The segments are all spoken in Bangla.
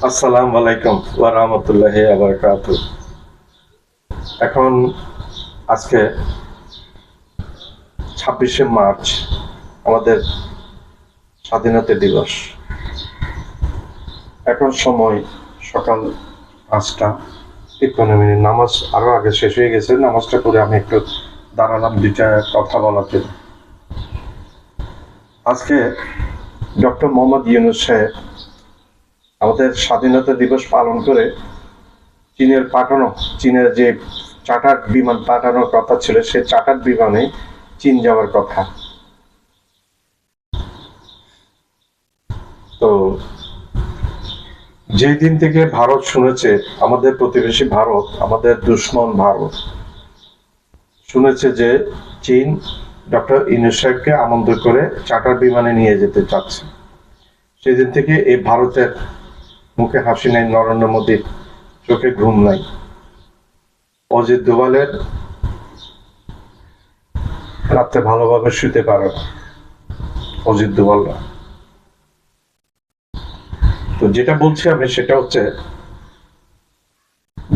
আসসালামু আলাইকুম ওয়া রাহমাতুল্লাহি ওয়া বারাকাতুহু। এখন আজকে 26শে মার্চ আমাদের স্বাধীনতা দিবস। এখন সময় সকাল 5টা 53 মিনিট। নামাজ আরো আগে শেষ হয়ে গেছে। নামাজটা করে আমি একটু দাঁড়ালাম দুইটা কথা বলার জন্য। আজকে ডক্টর মোহাম্মদ ইউনূস সাহেব আমাদের স্বাধীনতা দিবস পালন করে চীনের যে চার্টার্ড বিমান পাঠানোর কথা ছিল, সে চার্টার্ড বিমানে চীন যাওয়ার কথা। তো যেই দিন থেকে ভারত শুনেছে, আমাদের প্রতিবেশী ভারত, আমাদের দুশ্মন ভারত শুনেছে যে চীন ডক্টর ইউনূস সাহেবকে আমন্ত্রণ করে চার্টার বিমানে নিয়ে যেতে চাচ্ছে, সেদিন থেকে এই ভারতের মুখে হাসি নাই, নরেন্দ্র মোদীর চোখে ঘুম নাই, অজিত দোভালের রাত্রে ভালোভাবে শুতে পারে না, অজিত দোভালরা। তো যেটা বলছি আমি সেটা হচ্ছে,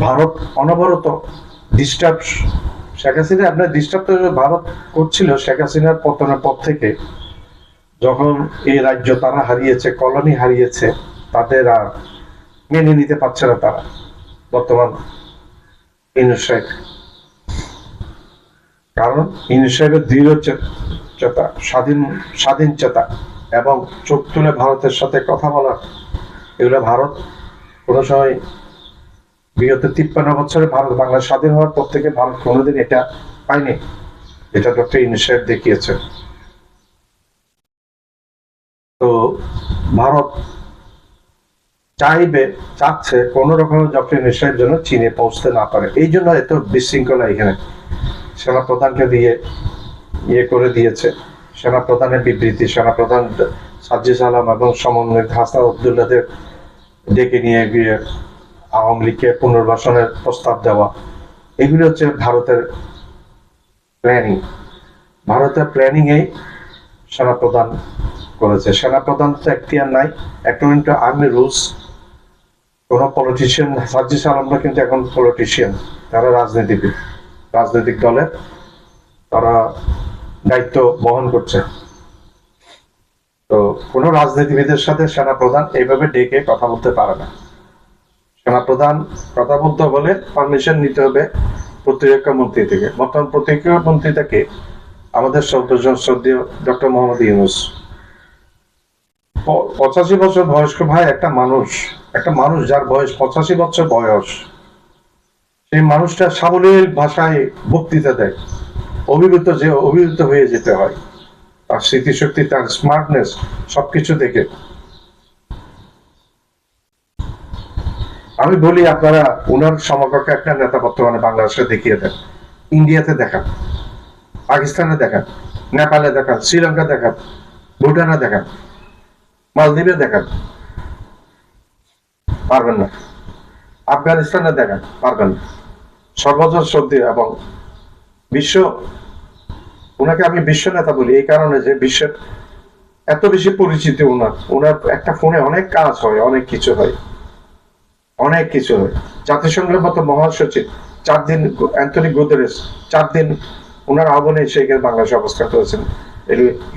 ভারত অনবরত ডিস্টার্ব, শেখ হাসিনা আপনার ডিস্টার্ব তো ভারত করছিল শেখ হাসিনার পতনের পর থেকে। যখন এই রাজ্য তারা হারিয়েছে, কলোনি হারিয়েছে, তাদের আর মেনে নিতে পারছে না তারা বর্তমান ইউনূস সাহেব। কারণ ইউনূস সাহেবের দৃঢ় চেতা, স্বাধীন চেতা এবং চোখ তুলে ভারতের সাথে কথা বলার, এগুলো ভারত কোনো সময় বিগত 53 বছরে ভারত বাংলা স্বাধীন হওয়ার পর থেকে ভারত কোনোদিন এটা পায়নি, এটা ডক্টর ইউনূস সাহেব দেখিয়েছে। তো ভারত চাচ্ছে কোন রকম ডক্টর ইউনূস সাহেব যেন চীনে পৌঁছতে না পারে। এই জন্য এত বিশৃঙ্খলা এখানে। সেনাপ্রধানকে দিয়ে করে দিয়েছে, সেনাপ্রধানের বিবৃতি, সেনাপ্রধান সাজ্জিদ আলম এবং সমন্বয়ক হাসান আব্দুল্লাহদের ডেকে নিয়ে গিয়ে আওয়ামী লীগকে পুনর্বাসনের প্রস্তাব দেওয়া, এগুলি হচ্ছে ভারতের প্ল্যানিং। ভারতের প্ল্যানিং এই সেনাপ্রধান করেছে। সেনাপ্রধান তো এখতিয়ার নাই, অ্যাকর্ডিং টু আর্মি রুলস। কোন পলিটিশিয়ান, সাজ্জিদ আলমরা কিন্তু এখন পলিটিশিয়ান, তারা রাজনীতিবিদ, রাজনৈতিক দলের তারা দায়িত্ব বহন করছে। তো কোন রাজনীতিবিদের সাথে সেনাপ্রধান এইভাবে ডেকে কথা বলতে পারে না। সেনাপ্রধান কথা বলতে হলে পারমিশন নিতে হবে প্রতিরক্ষা মন্ত্রী থেকে। বর্তমান প্রতিরক্ষা মন্ত্রী থেকে আমাদের শ্রদ্ধেয় ডক্টর মোহাম্মদ ইউনূস। 85 বছর বয়স্ক ভাই, একটা মানুষ যার বয়স 85 বছর বয়স, সেই মানুষটা সাবলীল ভাষায় বক্তৃতা দেয়। অভিভূত হয়ে যেতে হয়, তার স্মৃতিশক্তি, তার স্মার্টনেস, সবকিছু দেখে। আমি বলি আপনারা উনার সমকক্ষ একটা নেতা বর্তমানে বাংলাদেশে দেখিয়ে দেন, ইন্ডিয়াতে দেখান, পাকিস্তানে দেখান, নেপালে দেখান, শ্রীলঙ্কা দেখান, ভুটানে দেখান, মালদ্বীপে দেখান, পারবেন না। আফগানিস্তানে দেখান, পারবেন না। সর্বজন শ্রদ্ধেয় এবং বিশ্ব, ওনাকে আমি বিশ্ব নেতা বলি এই কারণে যে বিশ্বের এত বেশি পরিচিতি ওনার একটা ফোনে অনেক কাজ হয়, অনেক কিছু হয়। জাতিসংঘের মতো মহাসচিব 4 দিন, অ্যান্টনি গুতেরেস 4 দিন ওনার আহ্বানে এসে বাংলাদেশে অবস্থান করেছেন।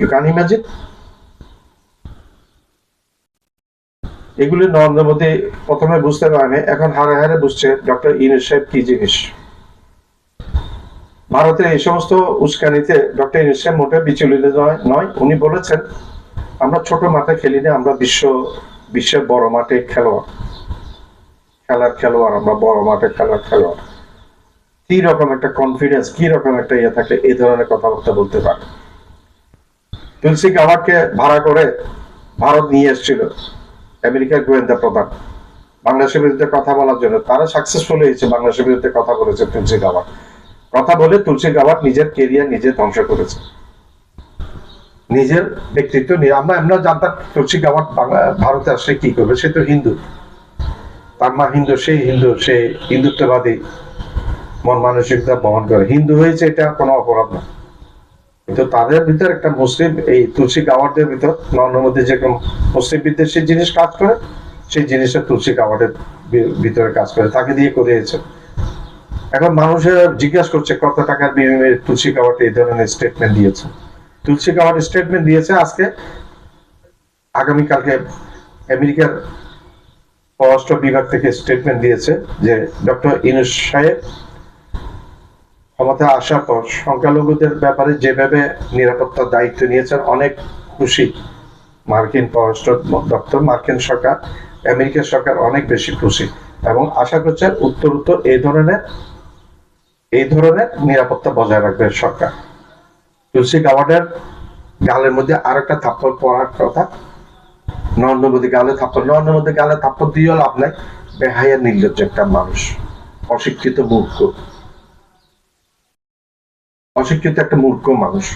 You can imagine. এগুলি নরেন্দ্র মোদী প্রথমে বুঝতে পারেনি, এখন হারে হারে বুঝছে ডক্টর ইউনূস সাহেব কি জিনিস। ভারতের এই সমস্ত উস্কানিতে ডক্টর ইউনূস সাহেব মোটে বিচলিত নয়। উনি বলেছেন, আমরা ছোট মাঠে খেলি না, আমরা বিশ্বের বড় মাঠে খেলোয়াড়, আমরা বড় মাঠে খেলোয়াড়। কি রকম একটা কনফিডেন্স, কি রকম একটা ইয়ে থাকলে এই ধরনের কথাবার্তা বলতে পারে। তুলসী গাওয়ারকে ভাড়া করে ভারত নিয়ে এসেছিল আমেরিকার গোয়েন্দা প্রধান বাংলাদেশের বিরুদ্ধে কথা বলার জন্য। তারা সাকসেসফুল হয়েছে, বাংলাদেশের বিরুদ্ধে কথা বলেছে তুলসী গাওয়ার। কথা বলে তুলসী গাওয়ার নিজের কেরিয়ার নিজে ধ্বংস করেছে, নিজের ব্যক্তিত্ব নিয়ে। আমরা জানতাম তুলসী গাওয়ার ভারতে আসলে কি করবে। সে তো হিন্দু, তার মা হিন্দু, সে হিন্দুত্ববাদী মন মানসিকতা বহন করে। হিন্দু হয়েছে এটা কোনো অপরাধ না, কিন্তু তাদের ভিতর একটা মুসলিম, এই তুলসী গাওয়ারদের ভিতর নরেন্দ্র মোদী যেরকম মুসলিম বিদ্বেষী জিনিস কাজ করে, সেই জিনিসটা তুলসী কাবাটের ভিতরে কাজ করে, তাকে দিয়ে করিয়েছে। এখন মানুষের জিজ্ঞাসা করছে কত টাকার বিনিময়ে তুলসী কাবাটে এই ধরনের স্টেটমেন্ট দিয়েছে। তুলসী কাবাট স্টেটমেন্ট দিয়েছে আজকে, আগামীকালকে আমেরিকার পররাষ্ট্র বিভাগ থেকে স্টেটমেন্ট দিয়েছে যে ডক্টর ইউনূস সাহেব ক্ষমতায় আসার পর সংখ্যালঘুদের ব্যাপারে যেভাবে নিরাপত্তার দায়িত্ব নিয়েছেন, অনেক খুশি মার্কিন পররাষ্ট্র দপ্তর, মার্কিন সরকার, আমেরিকার সরকার অনেক বেশি খুশি এবং আশা করছেন উত্তর এই ধরনের নিরাপত্তা বজায় রাখবে সরকার। তুলসী গাওয়ার্ডের গালের মধ্যে আর একটা থাপ্পড় পড়ার কথা, নরেন্দ্র মোদী গালে থাপ্পড়, নরেন্দ্র মোদী গালে থাপ্পড় দিয়েও লাভ নাই, বেহায়া নির্লজ্জ একটা মানুষ, অশিক্ষিত মূর্খ, অশিক্ষিত একটা মূর্খ মানুষ,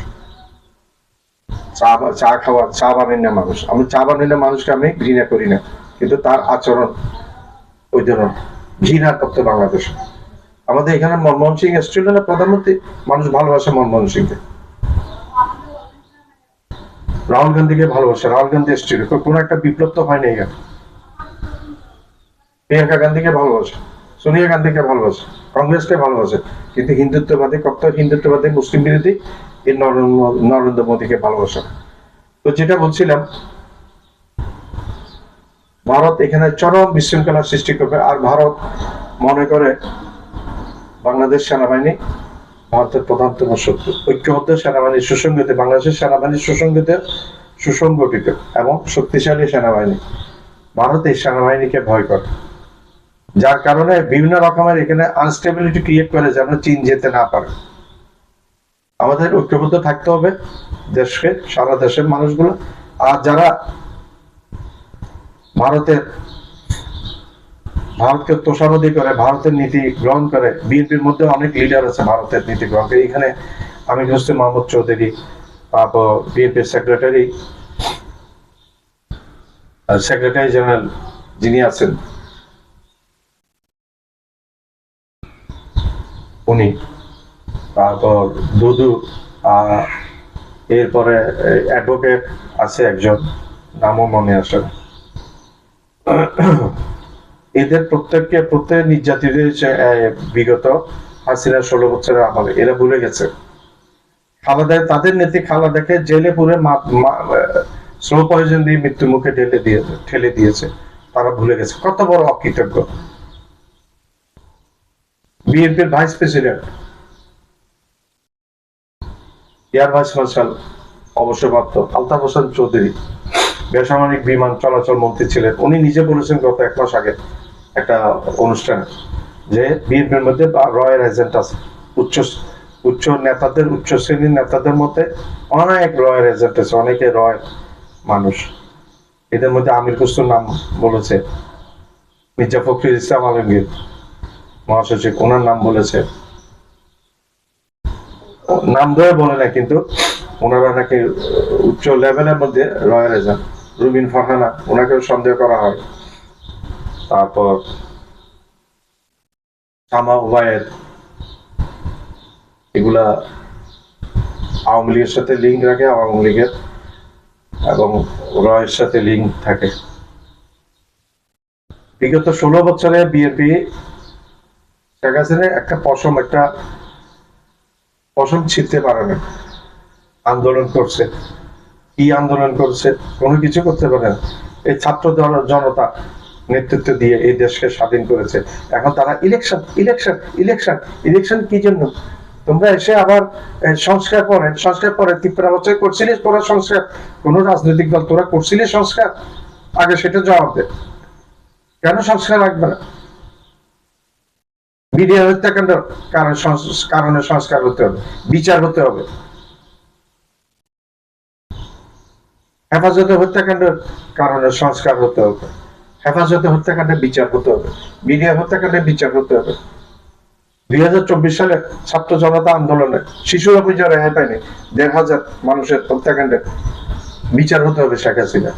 চা বানাই না মানুষ। আমি চা বানাই না মানুষকে আমি ঘৃণা করি না, কিন্তু তার আচরণ ওই ধরনের ঘৃণা করতে বাংলাদেশ। আমাদের এখানে মনমোহন সিং এসেছিল না প্রধানমন্ত্রী, মানুষ ভালোবাসে মনমোহন সিংকে, রাহুল গান্ধীকে ভালোবাসে, রাহুল গান্ধী এসেছিল, কোন একটা বিপ্লব তো হয়নি এখানে। প্রিয়াঙ্কা গান্ধীকে ভালোবাসে, সোনিয়া গান্ধীকে ভালোবাসে, কংগ্রেসকে ভালোবাসে, কিন্তু হিন্দুত্ববাদী, কট্টর হিন্দুত্ববাদী, মুসলিম বিরোধী এই নরেন্দ্র মোদীকে ভালোবাসে। তো যেটা বলছিলাম, ভারত এখানে চরম বিশৃঙ্খলা সৃষ্টি করবে। আর ভারত মনে করে বাংলাদেশ সেনাবাহিনী ভারতের প্রধানতম শত্রু। ঐক্যবদ্ধ সেনাবাহিনী সুসংগঠিত, বাংলাদেশের সেনাবাহিনী সুসংগঠিত এবং শক্তিশালী সেনাবাহিনী। ভারত এই সেনাবাহিনীকে ভয় করে, যার কারণে বিভিন্ন রকমের এখানে আনস্টেবিলিটি ক্রিয়েট করে যেন চীন যেতে না পারে। আমাদের ঐক্যবদ্ধ থাকতে হবে দেশকে, সারা দেশের মানুষগুলো। আর যারা ভারতকে তোষামোদী করে, ভারতের নীতি গ্রহণ করে, বিএনপির মধ্যে অনেক লিডার আছে ভারতের নীতি গ্রহণ করে। এখানে আমি হোসেন মোহাম্মদ চৌধুরী, তারপর বিএনপির সেক্রেটারি জেনারেল যিনি আছেন উনি, তারপর দুদু, এরপরে অ্যাডভোকেট আছে একজন, নামও মনে আসে না। এদের প্রত্যেক নির্যাতিত বিগত হাসিনা 16 বছরের আমলে। এরা ভুলে গেছে খালেদা, তাদের নেত্রী খালেদাকে জেলে পুরে স্লো পয়জন দিয়ে মৃত্যু মুখে ঠেলে দিয়েছে। তারা ভুলে গেছে, কত বড় অকৃতজ্ঞ। বিএনপির vice president, air vice marshal অবসরপ্রাপ্ত আলতাফ হোসেন চৌধুরী বেসামরিক বিমান চলাচল মন্ত্রী ছিলেন। উনি নিজে বলেছেন গত 1 মাস আগে একটা অনুষ্ঠানে যে বিএনপির মধ্যে রয়্যাল এজেন্ট আছে, উচ্চ নেতাদের, উচ্চ শ্রেণীর নেতাদের মধ্যে অনেক রয়্যাল এজেন্ট আছে, অনেকে রয়্যাল মানুষ। এদের মধ্যে আমির খুসরোর নাম বলেছে, মির্জা ফখরুল ইসলাম আলমগীর মহাসচিব, ওনার নাম বলেছে, নাম ধরে বলে না, কিন্তু ওনারা নাকি উচ্চ লেভেলের মধ্যে রয়্যাল এজেন্ট। রুবিন ফারহানা, ওনাকেও সন্দেহ করা হয়। তারপর শামা ওবায়েদ, এগুলা আওয়ামী লীগের সাথে লিঙ্ক রাখে, আওয়ামী লীগের এবং রয়ের সাথে লিঙ্ক থাকে। বিগত 16 বছরে বিএনপি শেখ হাসিনার একটা পশম ছিঁড়তে পারে না। আন্দোলন করছে, কি আন্দোলন করছে, কোনো কিছু করতে পারে না। এই ছাত্র জনতা নেতৃত্ব দিয়ে এই দেশকে স্বাধীন করেছে। এখন তারা ইলেকশন কি জন্য? তোমরা এসে আবার সংস্কার পরে 53 বছর করছিলিস তোরা সংস্কার, কোন রাজনৈতিক দল তোরা করছিলিস সংস্কার? আগে সেটা জবাব দে, কেন সংস্কার লাগবে না? মিডিয়া হত্যাকাণ্ড কারণে সংস্কার হতে হবে, বিচার হতে হবে। হেফাজতে হত্যাকাণ্ডের কারণে সংস্কার হতে হবে, হেফাজতে হত্যাকাণ্ডের বিচার হতে হবে, মিডিয়া হত্যাকাণ্ডের বিচার হতে হবে। 2024 সালে ছাত্র জনতা আন্দোলনে শিশুরা পর্যন্ত রেহাই পায়নি, 1,500 মানুষের হত্যাকাণ্ডের বিচার হতে হবে শেখ হাসিনা।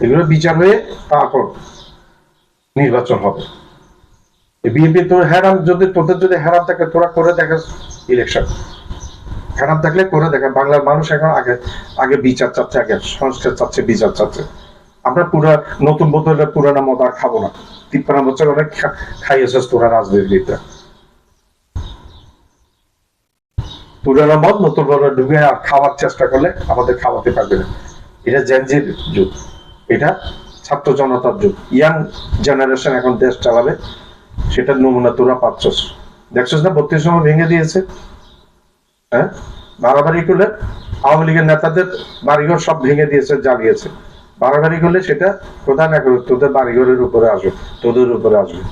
এগুলো বিচার হয়ে তারপর নির্বাচন হবে। বিএনপি তোর হ্যারাম, তোদের যদি হ্যারাম থাকে তোরা করে দেখা ইলেকশন, হ্যারাম থাকলে করে দেখা। বাংলার মানুষ এখন আগে বিচার চাচ্ছে, আগে সংস্কার চাচ্ছে, বিচার চাচ্ছে। আমরা নতুন বোতলে পুরানা মদ আর খাবো না। 53 বছর অনেক খাইয়েছে তোরা রাজনীতিবিদরা। পুরানা মদ নতুন ভাবে ঢুকে আর খাওয়ার চেষ্টা করলে আমাদের খাওয়াতে পারবে না। এটা জেনজির যুগ, এটা ছাত্র জনতার যুগ, ইয়াং জেনারেশন এখন দেশ চালাবে, সেটার নমুনা তোরা পাচ্ছস। দেখছস না 32 সময় ভেঙে দিয়েছে, হ্যাঁ বাড়াবাড়ি করলে আওয়ামী লীগের নেতাদের বাড়িঘর সব ভেঙে দিয়েছে, জ্বালিয়েছে। বাড়াবাড়ি করলে সেটা প্রধান এক তোদের বাড়িঘরের উপরে আসবে, তোদের উপরে আসবে।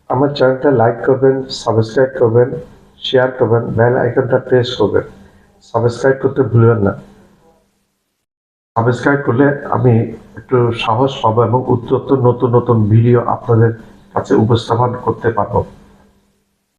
আমার চ্যানেলটা লাইক করবেন, সাবস্ক্রাইব করবেন, শেয়ার করবেন, বেল আইকনটা প্রেস করবেন। সাবস্ক্রাইব করতে ভুলবেন না। সাবস্ক্রাইব করলে আমি একটু সাহস পাবো এবং উত্তর নতুন নতুন ভিডিও আপনাদের কাছে উপস্থাপন করতে পারবো।